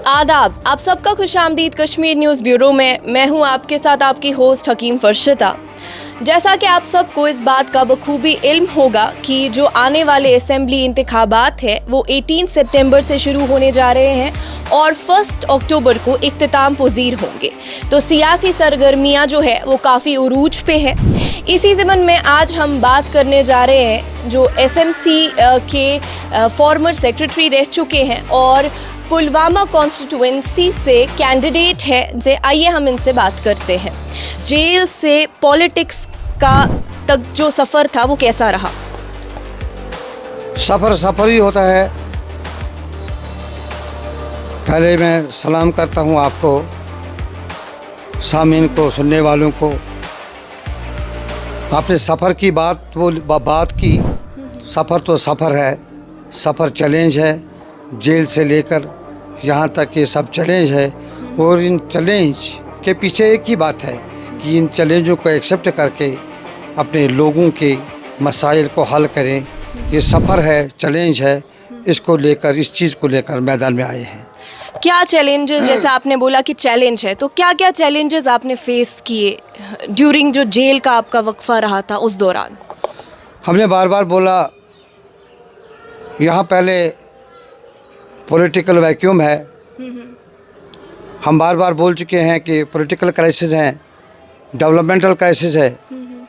आदाब, आप सबका खुशामदीद कश्मीर न्यूज़ ब्यूरो में। मैं हूं आपके साथ आपकी होस्ट हकीम फरशता। जैसा कि आप सबको इस बात का बखूबी इल्म होगा कि जो आने वाले असेंबली इंतखाबात है वो 18 सितंबर से शुरू होने जा रहे हैं और 1 अक्टूबर को इख्तिताम पज़ीर होंगे। तो सियासी सरगर्मियां जो है वो काफ़ी उरूज पे है। इसी ज़मन में आज हम बात करने जा रहे हैं जो एसएमसी के फॉर्मर सेक्रेटरी रह चुके हैं और पुलवामा कॉन्स्टिट्यूएंसी से कैंडिडेट है, से आइए हम इनसे बात करते हैं। जेल से पॉलिटिक्स का तक जो सफ़र था वो कैसा रहा? सफ़र ही होता है। पहले मैं सलाम करता हूँ आपको, सामीन को, सुनने वालों को। आपने सफ़र की बात की। सफ़र तो सफ़र है, सफ़र चैलेंज है। जेल से लेकर यहाँ तक ये सब चैलेंज है और इन चैलेंज के पीछे एक ही बात है कि इन चैलेंजों को एक्सेप्ट करके अपने लोगों के मसाइल को हल करें। ये सफ़र है, चैलेंज है, इसको लेकर, इस चीज़ को लेकर मैदान में आए हैं। क्या चैलेंजेस, जैसा आपने बोला कि चैलेंज है, तो क्या क्या चैलेंजेस आपने फेस किए ड्यूरिंग जो जेल का आपका वक्फा रहा था उस दौरान? हमने बार बार बोला, यहाँ पहले पॉलिटिकल वैक्यूम है। हम बार बार बोल चुके हैं कि पॉलिटिकल क्राइसिस है, डेवलपमेंटल क्राइसिस है,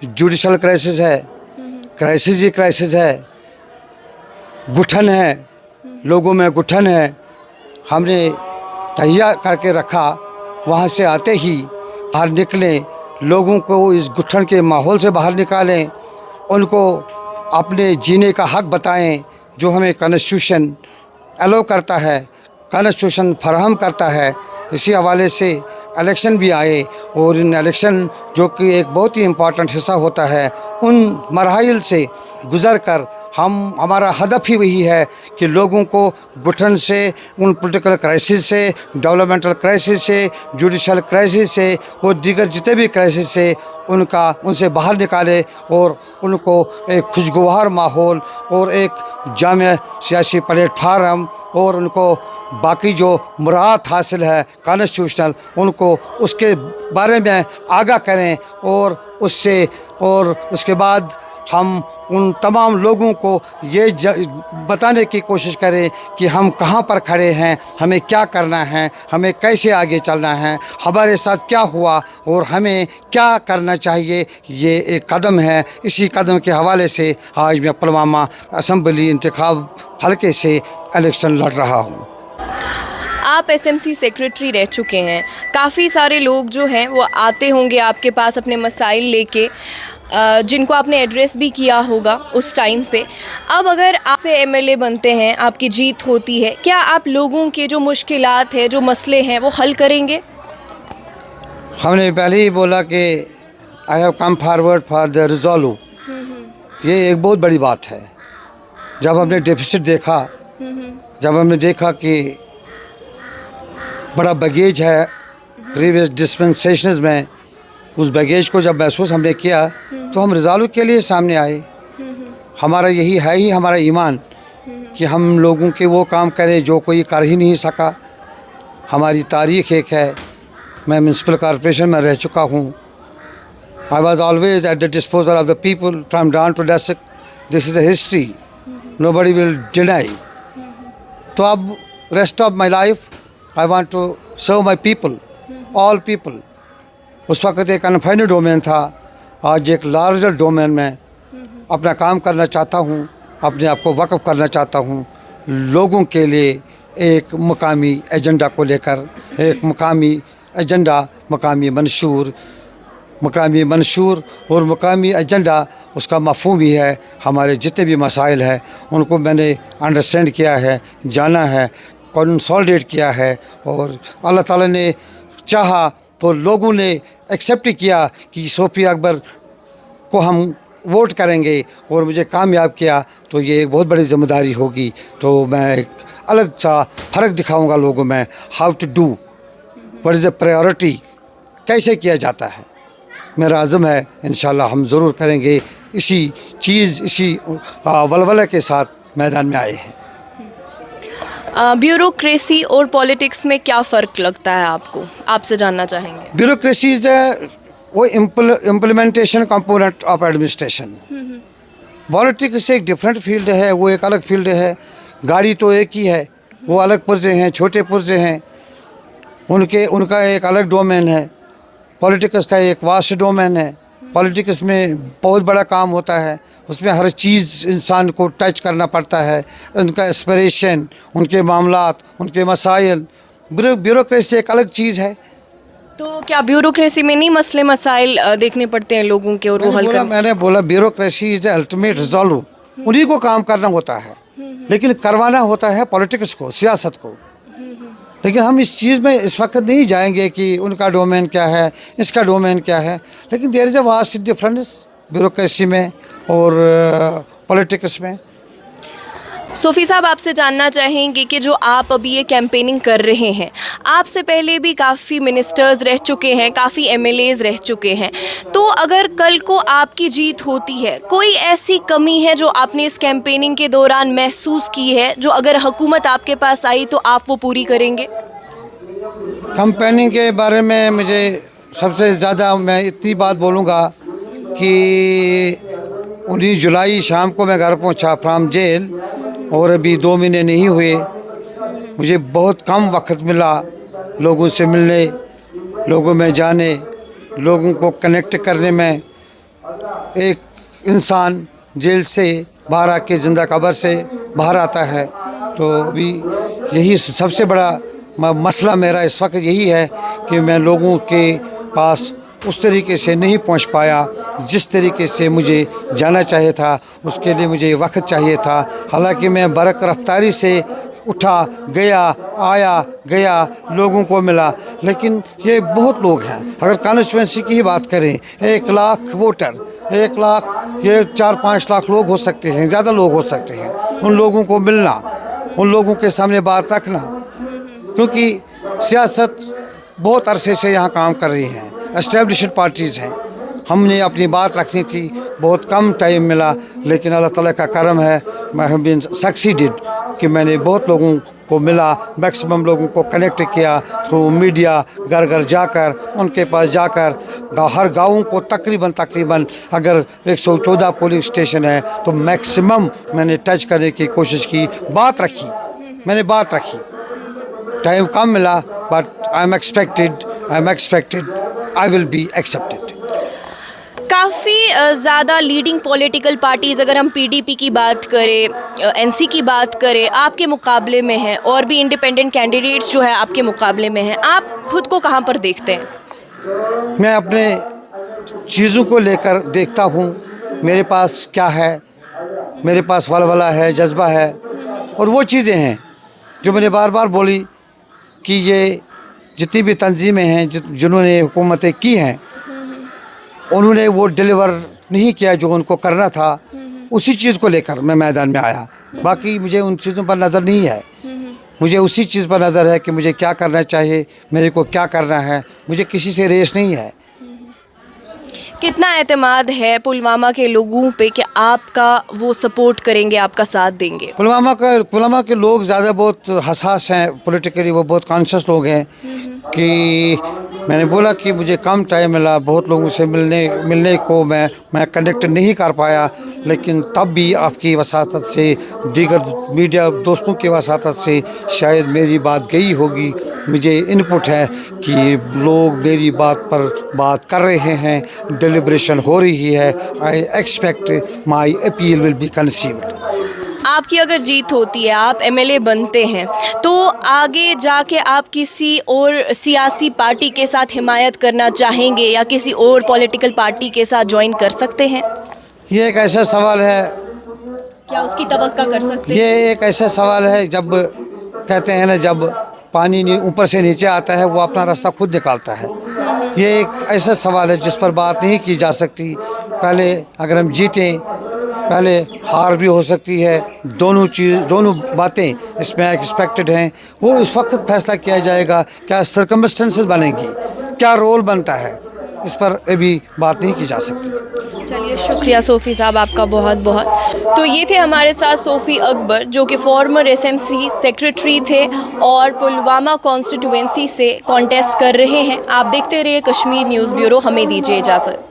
जुडिशल क्राइसिस है, क्राइसिस ही क्राइसिस है, गुठन है, लोगों में गुठन है। हमने तैयार करके रखा, वहाँ से आते ही बाहर निकलें, लोगों को इस गुठन के माहौल से बाहर निकालें, उनको अपने जीने का हक बताएं जो हमें कॉन्स्टिट्यूशन अलो करता है, कॉन्स्टिट्यूशन फराहम करता है। इसी हवाले से इलेक्शन भी आए और इन इलेक्शन, जो कि एक बहुत ही इम्पॉर्टेंट हिस्सा होता है, उन मराहिल से गुज़र कर हमारा हदफ ही वही है कि लोगों को गुठन से, उन पॉलिटिकल क्राइसिस से, डेवलपमेंटल क्राइसिस से, जुडिशल क्राइसिस से और दीगर जितने भी क्राइसिस से उनसे बाहर निकाले और उनको एक खुशगवार माहौल और एक जामे सियासी प्लेटफार्म और उनको बाकी जो मुराद हासिल है कॉन्स्टिट्यूशनल, उनको उसके बारे में आगाह करें और उसके बाद हम उन तमाम लोगों को ये बताने की कोशिश करें कि हम कहाँ पर खड़े हैं, हमें क्या करना है, हमें कैसे आगे चलना है, हमारे साथ क्या हुआ और हमें क्या करना चाहिए। ये एक कदम है। इसी कदम के हवाले से आज मैं पुलवामा असम्बली इंतखाब हल्के से इलेक्शन लड़ रहा हूँ। आप एसएमसी सेक्रेटरी रह चुके हैं, काफ़ी सारे लोग जो हैं वो आते होंगे आपके पास अपने मसाइल लेके, जिनको आपने एड्रेस भी किया होगा उस टाइम पे। अब अगर आपसे एमएलए बनते हैं, आपकी जीत होती है, क्या आप लोगों के जो मुश्किलात हैं, जो मसले हैं, वो हल करेंगे? हमने पहले ही बोला कि I have come forward for the resolve. ये एक बहुत बड़ी बात है। जब हमने डेफिसिट देखा, जब हमने देखा कि बड़ा बैगेज है प्रीवियस डिस्पेंसेशंस में, उस बैगेज को जब महसूस हमने किया तो हम रिजॉल्व के लिए सामने आए। हमारा यही है ही हमारा ईमान कि हम लोगों के वो काम करें जो कोई कर ही नहीं सका। हमारी तारीख़ एक है। मैं म्यूनसिपल कॉरपोरेशन में रह चुका हूँ। I was always at the disposal of the people from dawn to dusk. This is a history, nobody will deny. तो अब rest of my life I want to serve my people, all people. उस वक़्त एक अनफाइनड domain था, आज एक larger domain में अपना काम करना चाहता हूँ, अपने आप को वक़्फ़ करना चाहता हूँ लोगों के लिए। एक मुकामी एजेंडा को लेकर, एक मुकामी एजेंडा, मुकामी मंशूर और मुकामी एजेंडा, उसका मफ़हूम ही है हमारे जितने भी मसाइल हैं उनको मैंने अंडरस्टैंड किया है, जाना है, कंसोलिडेट किया है और अल्लाह ताला ने चाहा तो लोगों ने एक्सेप्ट किया कि सोफिया अकबर को हम वोट करेंगे और मुझे कामयाब किया, तो ये एक बहुत बड़ी ज़िम्मेदारी होगी। तो मैं एक अलग सा फ़र्क दिखाऊंगा लोगों में, how to do, what is the priority, कैसे किया जाता है। मेरा आज़म है, इंशाल्लाह हम ज़रूर करेंगे। इसी वलवले के साथ मैदान में आए हैं। ब्यूरोक्रेसी और पॉलिटिक्स में क्या फ़र्क लगता है आपको, आपसे जानना चाहेंगे। ब्यूरोक्रेसी इज वो implementation component of administration. Politics एक डिफरेंट फील्ड है, वो एक अलग फील्ड है। गाड़ी तो एक ही है, वो अलग पुर्जे हैं, छोटे पुर्जे हैं, उनका एक अलग डोमेन है। पॉलिटिक्स का एक वास्ट डोमेन है। पॉलिटिक्स में बहुत बड़ा काम होता है, उसमें हर चीज़ इंसान को टच करना पड़ता है, उनका एस्पिरेशन, उनके मामलात, उनके मसाइल। ब्यूरोक्रेसी एक अलग चीज़ है। तो क्या ब्यूरोक्रेसी में नहीं मसले मसाइल देखने पड़ते हैं लोगों के और वो हल करने? मैंने बोला ब्यूरोक्रेसी इज अल्टीमेट रिजॉल्व। उन्हीं को काम करना होता है, लेकिन करवाना होता है पॉलिटिक्स को, सियासत को। लेकिन हम इस चीज़ में इस वक्त नहीं जाएंगे कि उनका डोमेन क्या है, इसका डोमेन क्या है। लेकिन there is a vast difference bureaucracy में और पॉलिटिक्स में। सोफ़ी साहब, आपसे जानना चाहेंगे कि जो आप अभी ये कैंपेनिंग कर रहे हैं, आपसे पहले भी काफ़ी मिनिस्टर्स रह चुके हैं, काफ़ी एमएलएज रह चुके हैं, तो अगर कल को आपकी जीत होती है, कोई ऐसी कमी है जो आपने इस कैंपेनिंग के दौरान महसूस की है, जो अगर हुकूमत आपके पास आई तो आप वो पूरी करेंगे? कैंपेनिंग के बारे में मुझे सबसे ज़्यादा मैं इतनी बात बोलूँगा कि 19 जुलाई शाम को मैं घर पहुँचा फ्राम जेल, और अभी 2 महीने नहीं हुए। मुझे बहुत कम वक्त मिला लोगों से मिलने, लोगों में जाने, लोगों को कनेक्ट करने में। एक इंसान जेल से बाहर आके ज़िंदा कब्र से बाहर आता है, तो अभी यही सबसे बड़ा मसला मेरा इस वक्त यही है कि मैं लोगों के पास उस तरीके से नहीं पहुंच पाया जिस तरीके से मुझे जाना चाहिए था। उसके लिए मुझे वक्त चाहिए था। हालांकि मैं बरक रफ्तारी से उठा, गया, आया, गया, लोगों को मिला, लेकिन ये बहुत लोग हैं। अगर कॉन्स्टिट्यूंसी की ही बात करें, 1 लाख वोटर, 1 लाख, ये 4-5 लाख लोग हो सकते हैं, ज़्यादा लोग हो सकते हैं। उन लोगों को मिलना, उन लोगों के सामने बात रखना, क्योंकि सियासत बहुत अरसे से यहाँ काम कर रही हैं, एस्टेब्लिश्ड पार्टीज़ हैं। हमने अपनी बात रखनी थी, बहुत कम टाइम मिला, लेकिन अल्लाह ताला का करम है, मैं हैव बीन सक्सीडेड कि मैंने बहुत लोगों को मिला, मैक्सिमम लोगों को कनेक्ट किया थ्रू मीडिया, घर घर जाकर, उनके पास जाकर, हर गाँव को तकरीबन अगर 114 पोलिंग स्टेशन है तो मैक्सिमम मैंने टच करने की कोशिश की, बात रखी, मैंने बात रखी। टाइम कम मिला, but I am expected I will be accepted. काफ़ी ज़्यादा लीडिंग पॉलिटिकल पार्टीज़, अगर हम पीडीपी की बात करें, एनसी की बात करें, आपके मुकाबले में हैं, और भी इंडिपेंडेंट कैंडिडेट्स जो है आपके मुकाबले में हैं। आप खुद को कहाँ पर देखते हैं? मैं अपने चीज़ों को लेकर देखता हूँ, मेरे पास क्या है, मेरे पास वलवला है, जज्बा है, और वो चीज़ें हैं जो मैंने बार बार बोली कि ये जितनी भी तंजीमें हैं जिन्होंने हुकूमतें की हैं, उन्होंने वो डिलीवर नहीं किया जो उनको करना था। उसी चीज़ को लेकर मैं मैदान में आया। बाकी मुझे उन चीज़ों पर नज़र नहीं है, मुझे उसी चीज़ पर नज़र है कि मुझे क्या करना चाहिए, मेरे को क्या करना है। मुझे किसी से रेस नहीं है। कितना एतमाद है पुलवामा के लोगों पे कि आपका वो सपोर्ट करेंगे, आपका साथ देंगे? पुलवामा के लोग ज़्यादा बहुत हसास हैं पॉलिटिकली, वो बहुत कॉन्शियस लोग हैं कि मैंने बोला कि मुझे कम टाइम मिला, बहुत लोगों से मिलने को मैं कनेक्ट नहीं कर पाया, लेकिन तब भी आपकी वसातत से, दीगर मीडिया दोस्तों की वसातत से शायद मेरी बात गई होगी। मुझे इनपुट है कि लोग मेरी बात पर बात कर रहे हैं, डिलिब्रेशन हो रही है। I expect my appeal will be conceived. आपकी अगर जीत होती है, आप एमएलए बनते हैं, तो आगे जाके आप किसी और सियासी पार्टी के साथ हिमायत करना चाहेंगे या किसी और पॉलिटिकल पार्टी के साथ ज्वाइन कर सकते हैं? ये एक ऐसा सवाल है, क्या उसकी तवक्का कर सकते हैं? ये एक ऐसा सवाल है, जब कहते हैं ना, जब पानी ऊपर से नीचे आता है वो अपना रास्ता खुद निकालता है। ये एक ऐसा सवाल है जिस पर बात नहीं की जा सकती। पहले अगर हम जीतें, पहले हार भी हो सकती है। दोनों बातें इसमें एक्सपेक्टेड हैं। वो इस वक्त फैसला किया जाएगा, क्या सर्कमस्टेंसेस बनेंगी, क्या रोल बनता है। इस पर अभी बात नहीं की जा सकती। चलिए शुक्रिया सोफ़ी साहब आपका बहुत बहुत। तो ये थे हमारे साथ सोफ़ी अकबर जो कि फॉर्मर एसएमसी सेक्रेटरी थे और पुलवामा कॉन्स्टिट्यूएंसी से कॉन्टेस्ट कर रहे हैं। आप देखते रहिए कश्मीर न्यूज़ ब्यूरो, हमें दीजिए इजाज़त।